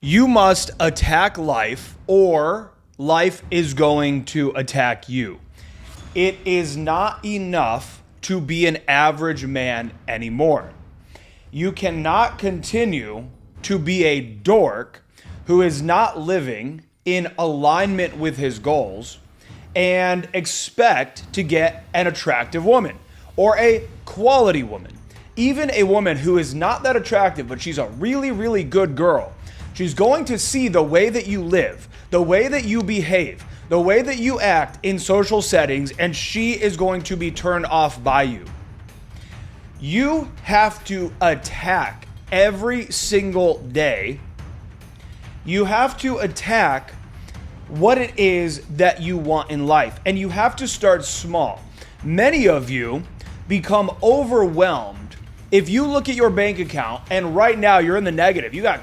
You must attack life or life is going to attack you. It is not enough to be an average man anymore. You cannot continue to be a dork who is not living in alignment with his goals and expect to get an attractive woman or a quality woman. Even a woman who is not that attractive, but she's a really, really good girl. She's going to see the way that you live, the way that you behave, the way that you act in social settings, and she is going to be turned off by you. You have to attack every single day. You have to attack what it is that you want in life, and you have to start small. Many of you become overwhelmed if you look at your bank account and right now you're in the negative. You got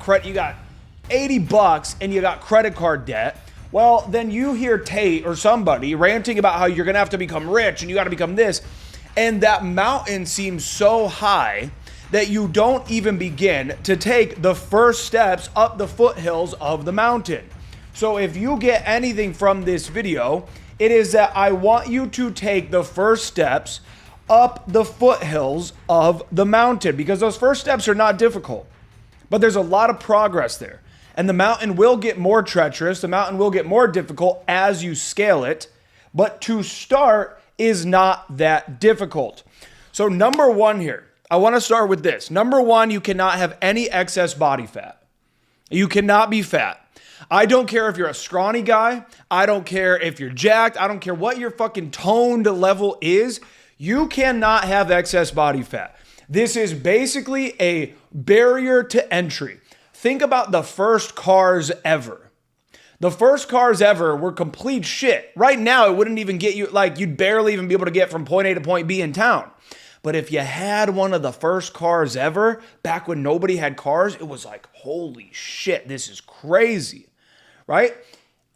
$80 and you got credit card debt. Well, then you hear Tate or somebody ranting about how you're going to have to become rich and you got to become this. And that mountain seems so high that you don't even begin to take the first steps up the foothills of the mountain. So if you get anything from this video, it is that I want you to take the first steps up the foothills of the mountain, because those first steps are not difficult, but there's a lot of progress there. And the mountain will get more treacherous. The mountain will get more difficult as you scale it. But to start is not that difficult. So number one here, I want to start with this. Number one, you cannot have any excess body fat. You cannot be fat. I don't care if you're a scrawny guy. I don't care if you're jacked. I don't care what your fucking toned level is. You cannot have excess body fat. This is basically a barrier to entry. Think about the first cars ever. The first cars ever were complete shit. Right now, it wouldn't even get you, like, you'd barely even be able to get from point A to point B in town. But if you had one of the first cars ever, back when nobody had cars, it was like, holy shit, this is crazy, right?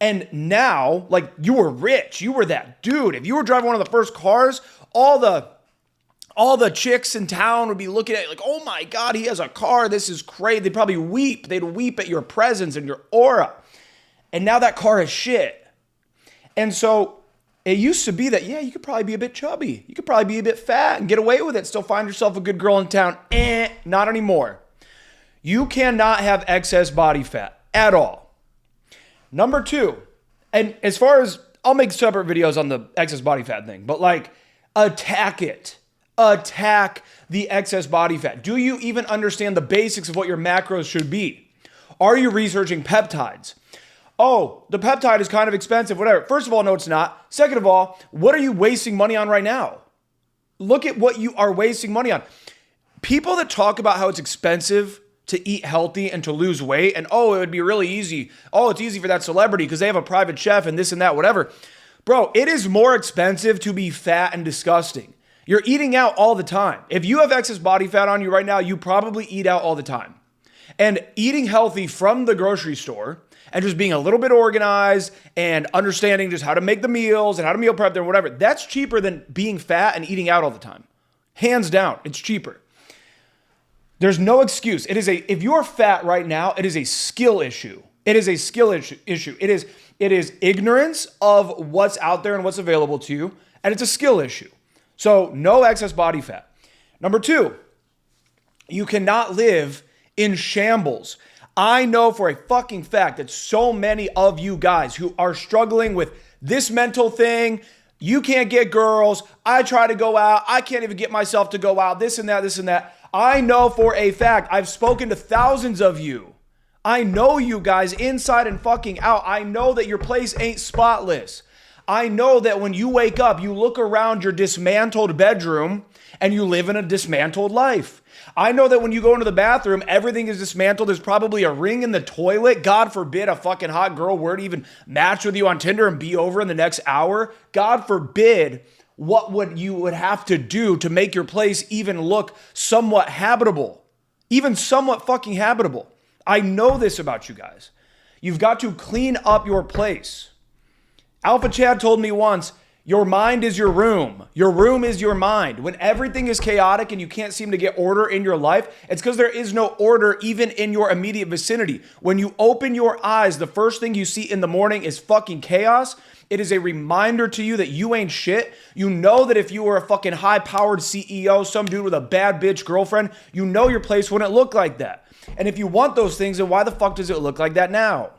And now, like, you were rich. You were that dude. If you were driving one of the first cars, all the chicks in town would be looking at you like, oh my God, he has a car. This is crazy. They'd probably weep. They'd weep at your presence and your aura. And now that car is shit. And so it used to be that, yeah, you could probably be a bit chubby. You could probably be a bit fat and get away with it. Still find yourself a good girl in town. Not anymore. You cannot have excess body fat at all. Number two, and as far as, I'll make separate videos on the excess body fat thing, but like, attack it. Attack the excess body fat. Do you even understand the basics of what your macros should be? Are you researching peptides? Oh, the peptide is kind of expensive, whatever. First of all, no, it's not. Second of all, what are you wasting money on right now? Look at what you are wasting money on. People that talk about how it's expensive to eat healthy and to lose weight, and oh, it would be really easy. Oh, it's easy for that celebrity because they have a private chef and this and that, whatever. Bro, it is more expensive to be fat and disgusting. You're eating out all the time. If you have excess body fat on you right now, you probably eat out all the time. And eating healthy from the grocery store and just being a little bit organized and understanding just how to make the meals and how to meal prep them, whatever, that's cheaper than being fat and eating out all the time. Hands down, it's cheaper. There's no excuse. If you're fat right now, it is a skill issue. It is a skill issue. It is ignorance of what's out there and what's available to you, and it's a skill issue. So no excess body fat. Number two, you cannot live in shambles. I know for a fucking fact that so many of you guys who are struggling with this mental thing, you can't get girls, I try to go out, I can't even get myself to go out, this and that, this and that. I know for a fact, I've spoken to thousands of you. I know you guys inside and fucking out. I know that your place ain't spotless. I know that when you wake up, you look around your dismantled bedroom and you live in a dismantled life. I know that when you go into the bathroom, everything is dismantled. There's probably a ring in the toilet. God forbid a fucking hot girl were to even match with you on Tinder and be over in the next hour. God forbid what you would have to do to make your place even look somewhat habitable. Even somewhat fucking habitable. I know this about you guys. You've got to clean up your place. Alpha Chad told me once, Your mind is your room. Your room is your mind. When everything is chaotic and you can't seem to get order in your life, it's because there is no order even in your immediate vicinity. When you open your eyes, the first thing you see in the morning is fucking chaos. It is a reminder to you that you ain't shit. You know that if you were a fucking high-powered CEO, some dude with a bad bitch girlfriend, you know your place wouldn't look like that. And if you want those things, then why the fuck does it look like that now?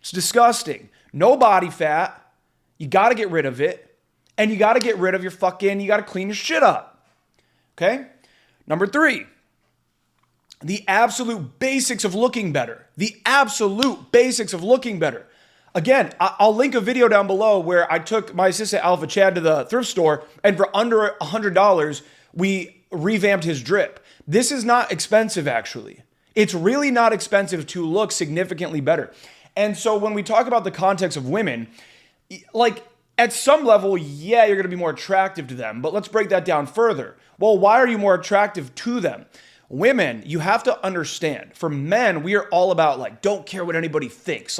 It's disgusting. No body fat. You got to get rid of it. And you got to get rid of you got to clean your shit up. Okay? Number 3, the absolute basics of looking better. The absolute basics of looking better. Again, I'll link a video down below where I took my assistant Alpha Chad to the thrift store, and for under $100, we revamped his drip. This is not expensive, actually. It's really not expensive to look significantly better. And so when we talk about the context of women, like at some level, yeah, you're going to be more attractive to them, but let's break that down further. Well, why are you more attractive to them? Women, you have to understand, for men, we are all about like, don't care what anybody thinks.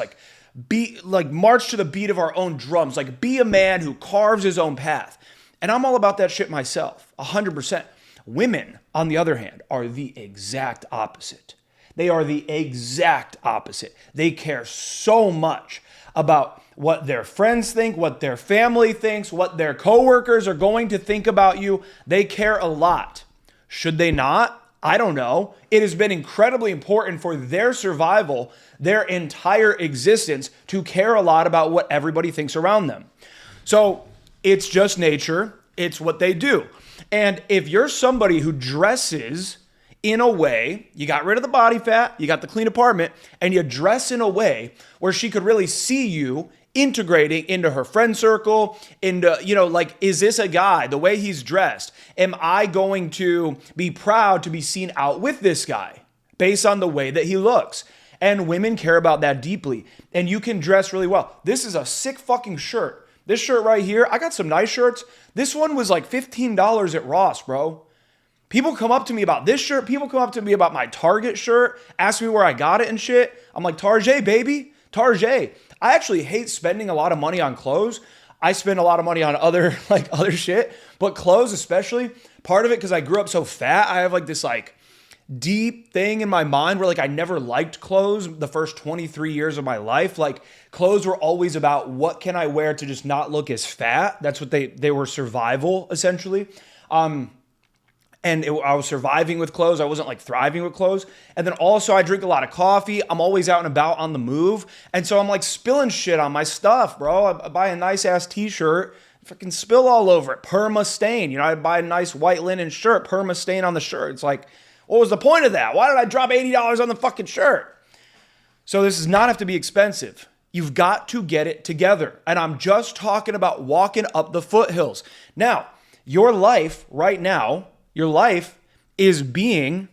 March to the beat of our own drums, like be a man who carves his own path. And I'm all about that shit myself, 100%. Women, on the other hand, are the exact opposite. They are the exact opposite. They care so much about what their friends think, what their family thinks, what their coworkers are going to think about you. They care a lot. Should they not? I don't know. It has been incredibly important for their survival, their entire existence, to care a lot about what everybody thinks around them. So it's just nature. It's what they do. And if you're somebody who dresses in a way, you got rid of the body fat, you got the clean apartment, and you dress in a way where she could really see you integrating into her friend circle, into, is this a guy, the way he's dressed? Am I going to be proud to be seen out with this guy based on the way that he looks? And women care about that deeply. And you can dress really well. This is a sick fucking shirt. This shirt right here, I got some nice shirts. This one was like $15 at Ross, bro. People come up to me about this shirt. People come up to me about my Target shirt, ask me where I got it and shit. I'm like, Target, baby, Target. I actually hate spending a lot of money on clothes. I spend a lot of money on other shit, but clothes especially. Part of it because I grew up so fat, I have like this like deep thing in my mind where like I never liked clothes the first 23 years of my life. Like clothes were always about what can I wear to just not look as fat. That's what they were, survival essentially. I was surviving with clothes. I wasn't like thriving with clothes. And then also I drink a lot of coffee. I'm always out and about on the move. And so I'm like spilling shit on my stuff, bro. I buy a nice ass t-shirt, fucking spill all over it. Perma stain. I buy a nice white linen shirt, perma stain on the shirt. It's like, what was the point of that? Why did I drop $80 on the fucking shirt? So this does not have to be expensive. You've got to get it together. And I'm just talking about walking up the foothills. Now, your life right now, your life is being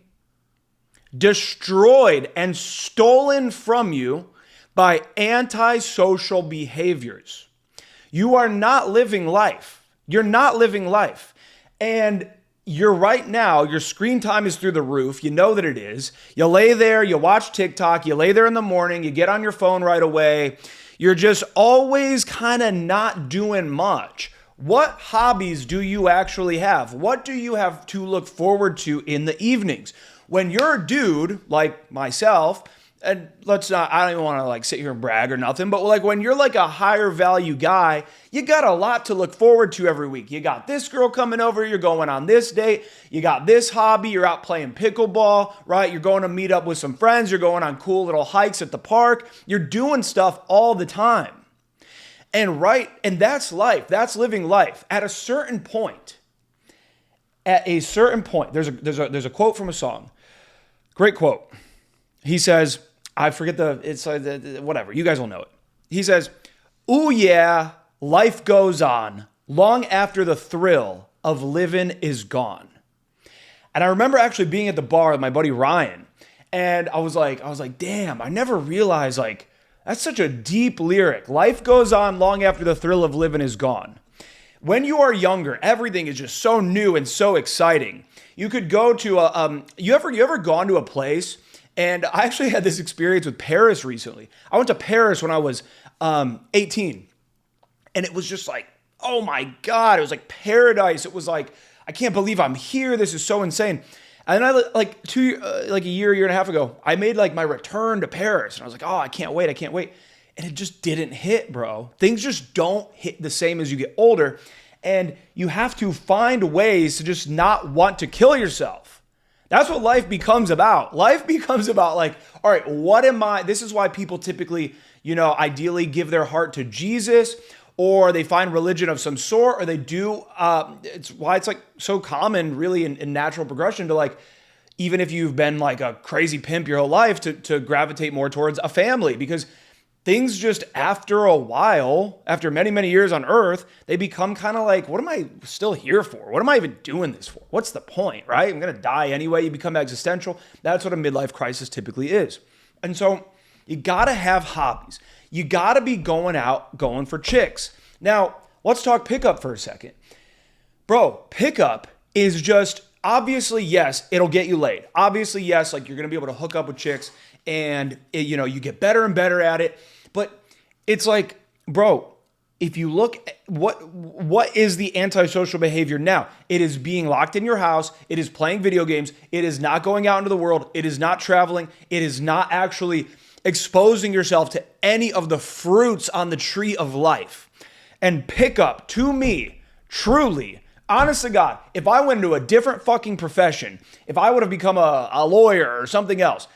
destroyed and stolen from you by antisocial behaviors. You are not living life. You're not living life. And you're right now, your screen time is through the roof. You know that it is. You lay there, you watch TikTok, you lay there in the morning, you get on your phone right away. You're just always kind of not doing much. What hobbies do you actually have? What do you have to look forward to in the evenings? When you're a dude like myself, and I don't even want to like sit here and brag or nothing, but like when you're like a higher value guy, you got a lot to look forward to every week. You got this girl coming over, you're going on this date, you got this hobby, you're out playing pickleball, right? You're going to meet up with some friends, you're going on cool little hikes at the park. You're doing stuff all the time. And that's life. That's living life. At a certain point, there's a quote from a song. Great quote. He says, I forget whatever. You guys will know it. He says, "Ooh yeah, life goes on long after the thrill of living is gone." And I remember actually being at the bar with my buddy Ryan, and I was like, damn, I never realized like that's such a deep lyric. Life goes on long after the thrill of living is gone. When you are younger, everything is just so new and so exciting. You could go to you ever gone to a place? And I actually had this experience with Paris recently. I went to Paris when I was 18. And it was just like oh my God, it was like paradise. It was like, I can't believe I'm here. This is so insane. And then like a year and a half ago, I made like my return to Paris. And I was like, oh, I can't wait. And it just didn't hit, bro. Things just don't hit the same as you get older. And you have to find ways to just not want to kill yourself. That's what life becomes about. Life becomes about like, all right, what am I? This is why people typically, ideally give their heart to Jesus, or they find religion of some sort, or they do. It's why it's like so common really in natural progression to like, even if you've been like a crazy pimp your whole life, to gravitate more towards a family, because things just after a while, after many, many years on earth, they become kind of like, what am I still here for? What am I even doing this for? What's the point, right? I'm going to die anyway. You become existential. That's what a midlife crisis typically is. And so you got to have hobbies. You got to be going out, going for chicks. Now, let's talk pickup for a second. Bro, pickup is just, obviously, yes, it'll get you laid. Obviously, yes, like you're going to be able to hook up with chicks and, you get better and better at it. But it's like, bro, if you look at what is the antisocial behavior now? It is being locked in your house. It is playing video games. It is not going out into the world. It is not traveling. It is not actually exposing yourself to any of the fruits on the tree of life. And pickup, to me, truly, honest to God, if I went into a different fucking profession, if I would have become a lawyer or something else,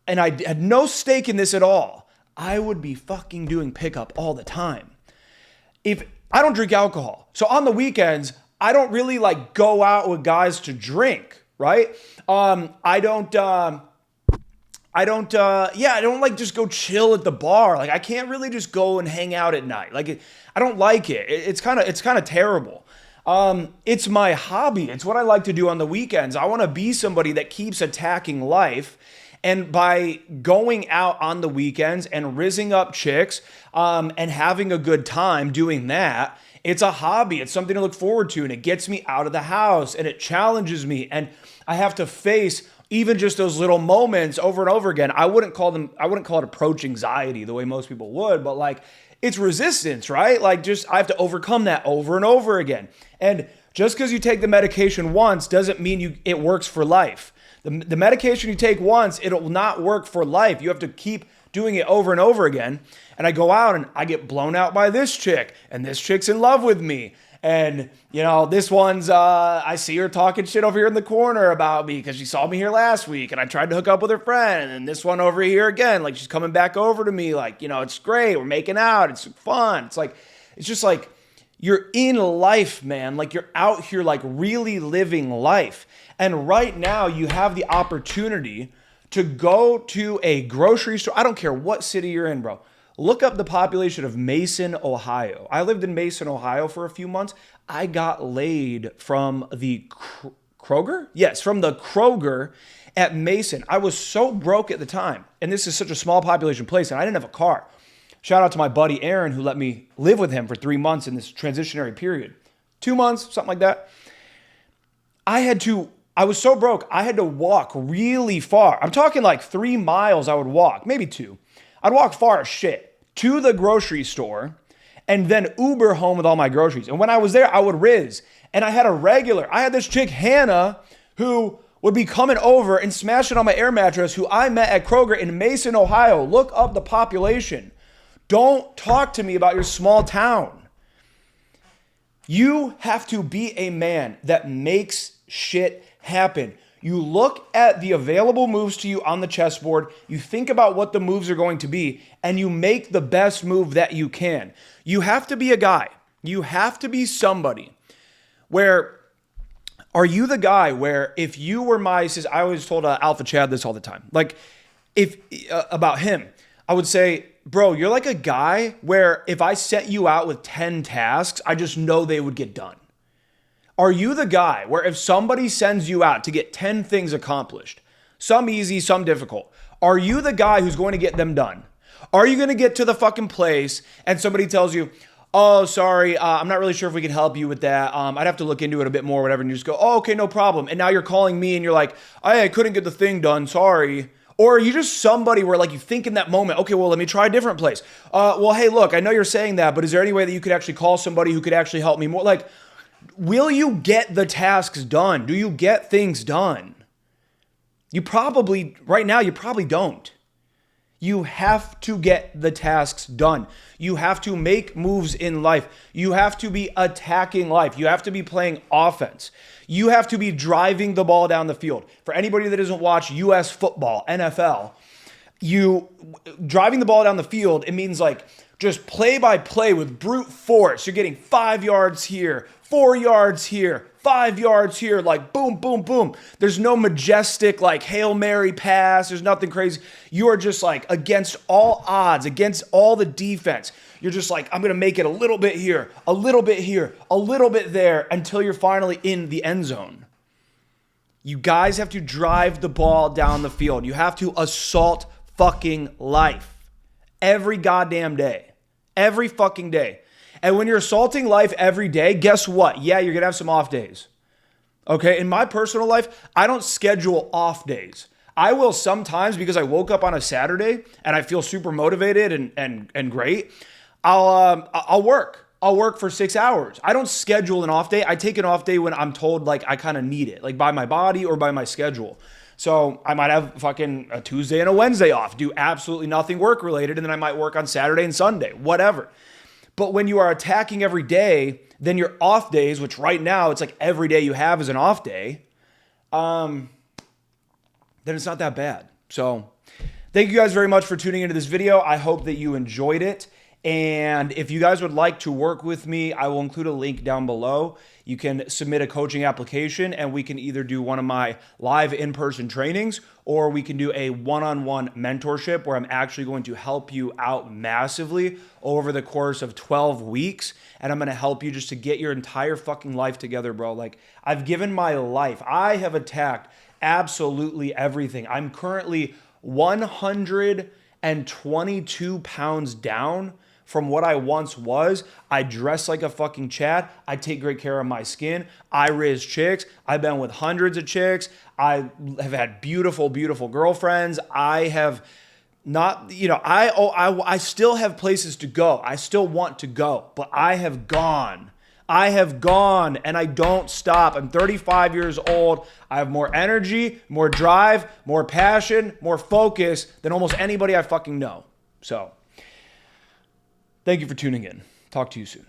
and I had no stake in this at all, I would be fucking doing pickup all the time. If I don't drink alcohol, so on the weekends, I don't really like go out with guys to drink, right? I don't like just go chill at the bar. Like I can't really just go and hang out at night. Like I don't like it. It's kind of terrible. It's my hobby. It's what I like to do on the weekends. I want to be somebody that keeps attacking life. And by going out on the weekends and rizzing up chicks, and having a good time doing that, it's a hobby. It's something to look forward to. And it gets me out of the house and it challenges me. And I have to face even just those little moments over and over again. I wouldn't call it approach anxiety the way most people would, but like it's resistance, right? Like just, I have to overcome that over and over again. And just because you take the medication once doesn't mean it works for life. The medication you take once, it will not work for life. You have to keep doing it over and over again. And I go out and I get blown out by this chick, and this chick's in love with me. And, this one's, I see her talking shit over here in the corner about me because she saw me here last week and I tried to hook up with her friend. And then this one over here again, like she's coming back over to me like, it's great. We're making out. It's fun. It's just like, you're in life, man. Like you're out here like really living life. And right now you have the opportunity to go to a grocery store. I don't care what city you're in, bro. Look up the population of Mason, Ohio. I lived in Mason, Ohio for a few months. I got laid from the Kroger? Yes, from the Kroger at Mason. I was so broke at the time. And this is such a small population place, and I didn't have a car. Shout out to my buddy Aaron, who let me live with him for 3 months in this transitionary period. 2 months, something like that. I was so broke, I had to walk really far. I'm talking like 3 miles I would walk, maybe 2. I'd walk far as shit to the grocery store and then Uber home with all my groceries. And when I was there, I would rizz. And I had this chick, Hannah, who would be coming over and smashing on my air mattress, who I met at Kroger in Mason, Ohio. Look up the population. Don't talk to me about your small town. You have to be a man that makes shit happen. You look at the available moves to you on the chessboard, you think about what the moves are going to be, and you make the best move that you can. You have to be a guy. You have to be somebody where, are you the guy where if you were I always told Alpha Chad this all the time, like about him, I would say, bro, you're like a guy where if I set you out with 10 tasks, I just know they would get done. Are you the guy where if somebody sends you out to get 10 things accomplished, some easy, some difficult, are you the guy who's going to get them done? Are you going to get to the fucking place and somebody tells you, oh, sorry, I'm not really sure if we can help you with that. I'd have to look into it a bit more, whatever. And you just go, oh, okay, no problem. And now you're calling me and you're like, hey, I couldn't get the thing done, sorry. Or are you just somebody where like you think in that moment, okay, well, let me try a different place. Well, hey, look, I know you're saying that, but is there any way that you could actually call somebody who could actually help me more? Like, will you get the tasks done? Do you get things done? Right now, you probably don't. You have to get the tasks done. You have to make moves in life. You have to be attacking life. You have to be playing offense. You have to be driving the ball down the field. For anybody that doesn't watch US football, NFL, driving the ball down the field, it means like just play by play with brute force. You're getting 5 yards here, 4 yards here, 5 yards here, like boom, boom, boom. There's no majestic like Hail Mary pass. There's nothing crazy. You are just like against all odds, against all the defense. You're just like, I'm going to make it a little bit here, a little bit here, a little bit there until you're finally in the end zone. You guys have to drive the ball down the field. You have to assault fucking life every goddamn day, every fucking day. And when you're assaulting life every day, guess what? Yeah, you're going to have some off days. Okay, in my personal life, I don't schedule off days. I will sometimes because I woke up on a Saturday and I feel super motivated and great. I'll work. I'll work for 6 hours. I don't schedule an off day. I take an off day when I'm told like I kind of need it, like by my body or by my schedule. So I might have fucking a Tuesday and a Wednesday off, do absolutely nothing work related, and then I might work on Saturday and Sunday, whatever. But when you are attacking every day, then your off days, which right now it's like every day you have is an off day, then it's not that bad. So thank you guys very much for tuning into this video. I hope that you enjoyed it. And if you guys would like to work with me, I will include a link down below. You can submit a coaching application and we can either do one of my live in-person trainings or we can do a one-on-one mentorship where I'm actually going to help you out massively over the course of 12 weeks. And I'm going to help you just to get your entire fucking life together, bro. Like I've given my life. I have attacked absolutely everything. I'm currently 122 pounds down from what I once was. I dress like a fucking Chad. I take great care of my skin. I riz chicks. I've been with hundreds of chicks. I have had beautiful, beautiful girlfriends. I have not, I still have places to go. I still want to go, but I have gone. And I don't stop. I'm 35 years old. I have more energy, more drive, more passion, more focus than almost anybody I fucking know. So, thank you for tuning in. Talk to you soon.